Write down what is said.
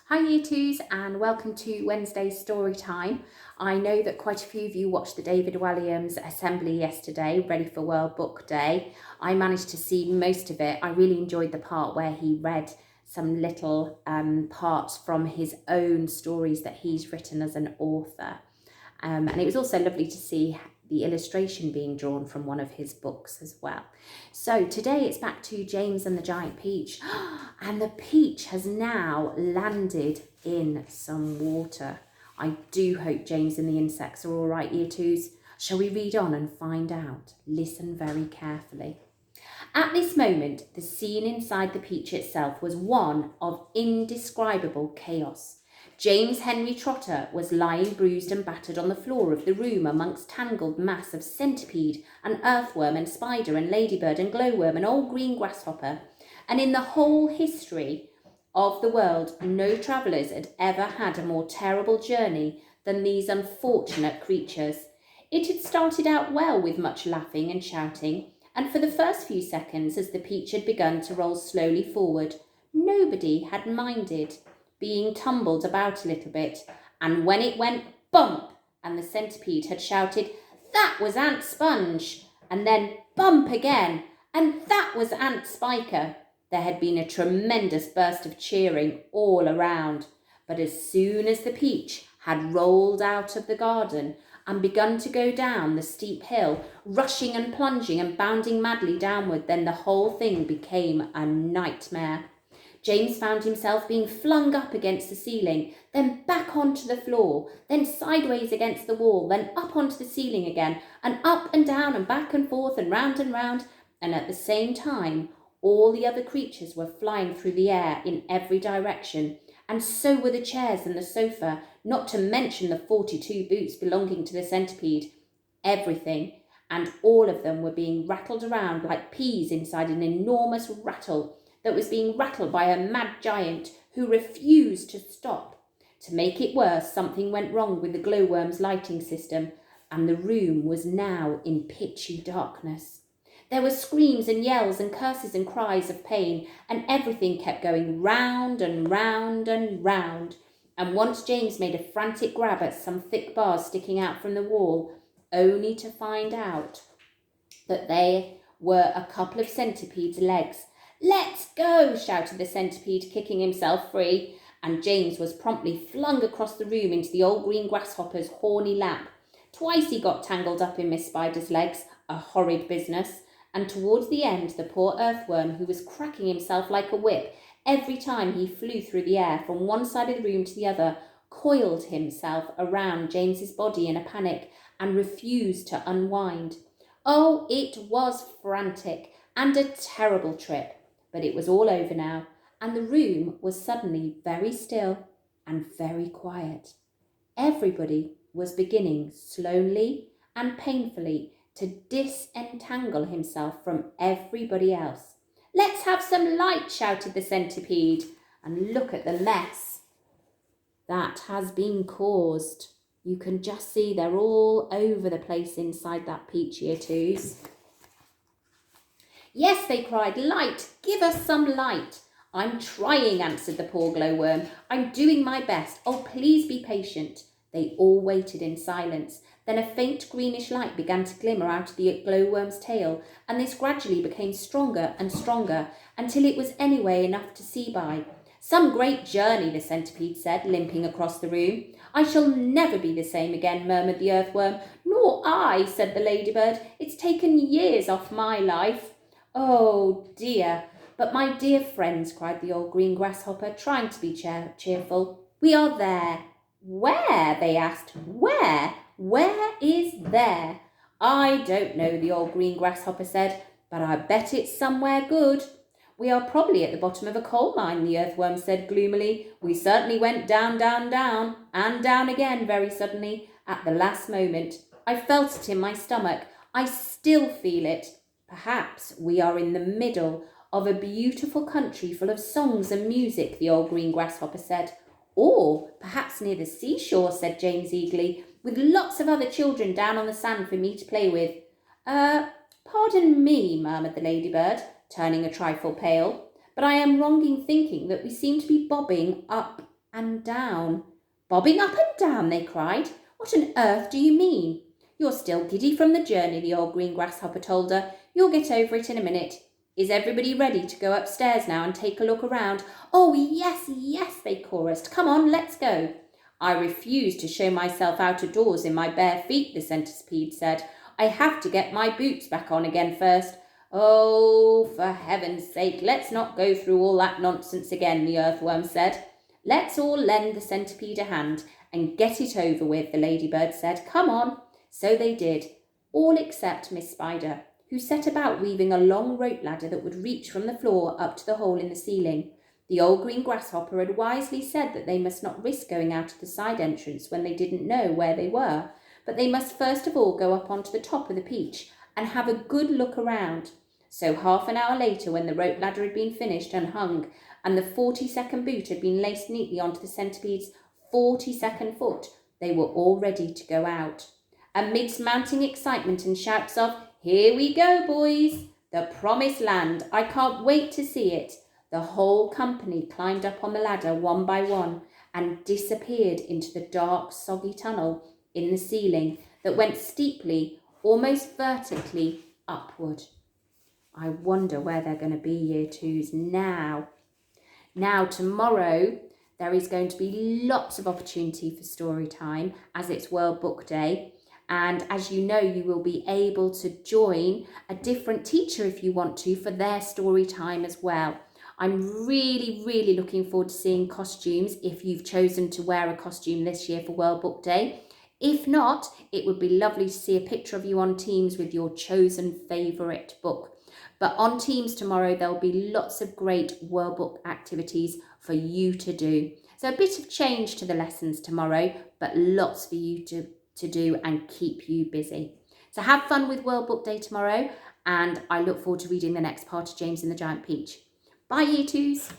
Hi Year Twos and welcome to Wednesday's story time. I know that quite a few of you watched the David Walliams Assembly yesterday, ready for World Book Day. I managed to see most of it. I really enjoyed the part where he read some little parts from his own stories that he's written as an author. And it was also lovely to see the illustration being drawn from one of his books as well. So today it's back to James and the Giant Peach. And the peach has now landed in some water. I do hope James and the insects are all right, Year Twos. Shall we read on and find out? Listen very carefully. At this moment, the scene inside the peach itself was one of indescribable chaos. James Henry Trotter was lying bruised and battered on the floor of the room amongst tangled mass of centipede and earthworm and spider and ladybird and glowworm and old green grasshopper. And in the whole history of the world, no travellers had ever had a more terrible journey than these unfortunate creatures. It had started out well with much laughing and shouting, and for the first few seconds, as the peach had begun to roll slowly forward, nobody had minded being tumbled about a little bit, and when it went bump, and the centipede had shouted, "That was Aunt Sponge," and then bump again, and "That was Aunt Spiker," there had been a tremendous burst of cheering all around. But as soon as the peach had rolled out of the garden and begun to go down the steep hill, rushing and plunging and bounding madly downward, then the whole thing became a nightmare. James found himself being flung up against the ceiling, then back onto the floor, then sideways against the wall, then up onto the ceiling again, and up and down and back and forth and round, and at the same time, all the other creatures were flying through the air in every direction, and so were the chairs and the sofa, not to mention the 42 boots belonging to the centipede. Everything, and all of them were being rattled around like peas inside an enormous rattle that was being rattled by a mad giant who refused to stop. To make it worse, something went wrong with the glowworm's lighting system, and the room was now in pitchy darkness. There were screams and yells and curses and cries of pain, and everything kept going round and round and round. And once James made a frantic grab at some thick bars sticking out from the wall, only to find out that they were a couple of centipedes' legs. "Let's go!" shouted the centipede, kicking himself free, and James was promptly flung across the room into the old green grasshopper's horny lap. Twice he got tangled up in Miss Spider's legs, a horrid business, and towards the end the poor earthworm, who was cracking himself like a whip every time he flew through the air from one side of the room to the other, coiled himself around James's body in a panic and refused to unwind. Oh, it was frantic and a terrible trip. But it was all over now, and the room was suddenly very still and very quiet. Everybody was beginning slowly and painfully to disentangle himself from everybody else. "Let's have some light," shouted the centipede, "and look at the mess that has been caused." You can just see they're all over the place inside that peach, Year Twos. "Yes," they cried, "light, give us some light." "I'm trying," answered the poor glowworm. "I'm doing my best. Oh, please be patient." They all waited in silence. Then a faint greenish light began to glimmer out of the glowworm's tail, and this gradually became stronger and stronger until it was anyway enough to see by. "Some great journey," the centipede said, limping across the room. "I shall never be the same again," murmured the earthworm. "Nor I," said the ladybird. "It's taken years off my life." "Oh dear, but my dear friends," cried the old green grasshopper, trying to be cheerful, "we are there." "Where?" they asked. "Where? Where is there?" "I don't know," the old green grasshopper said, "but I bet it's somewhere good." "We are probably at the bottom of a coal mine," the earthworm said gloomily. "We certainly went down, down, down, and down again very suddenly at the last moment. I felt it in my stomach. I still feel it. Perhaps we are in the middle of a beautiful country full of songs and music," the old green grasshopper said. "Or perhaps near the seashore," said James eagerly, "with lots of other children down on the sand for me to play with." Pardon me," murmured the ladybird, turning a trifle pale, "but I am wrong in thinking that we seem to be bobbing up and down. Bobbing up and down, they cried. What on earth do you mean? You're still giddy from the journey, the old green grasshopper told her. You'll get over it in a minute. Is everybody ready to go upstairs now and take a look around? Oh, yes, yes, they chorused. Come on, let's go. I refuse to show myself out of doors in my bare feet, the centipede said. I have to get my boots back on again first. Oh, for heaven's sake, let's not go through all that nonsense again, the earthworm said. Let's all lend the centipede a hand and get it over with, the ladybird said. Come on. So they did, all except Miss Spider, who set about weaving a long rope ladder that would reach from the floor up to the hole in the ceiling. The old green grasshopper had wisely said that they must not risk going out of the side entrance when they didn't know where they were, but they must first of all go up onto the top of the peach and have a good look around. So half an hour later, when the rope ladder had been finished and hung, and the 42nd boot had been laced neatly onto the centipede's 42nd foot, they were all ready to go out. Amidst mounting excitement and shouts of, "Here we go, boys! The promised land! I can't wait to see it!" the whole company climbed up on the ladder one by one and disappeared into the dark, soggy tunnel in the ceiling that went steeply, almost vertically, upward. I wonder where they're going to be, Year 2s, now. Now, tomorrow, there is going to be lots of opportunity for story time as it's World Book Day. And as you know, you will be able to join a different teacher if you want to for their story time as well. I'm really, really looking forward to seeing costumes if you've chosen to wear a costume this year for World Book Day. If not, it would be lovely to see a picture of you on Teams with your chosen favourite book. But on Teams tomorrow, there'll be lots of great World Book activities for you to do. So a bit of change to the lessons tomorrow, but lots for you to do and keep you busy. So have fun with World Book Day tomorrow, and I look forward to reading the next part of James and the Giant Peach. Bye, Year 2s.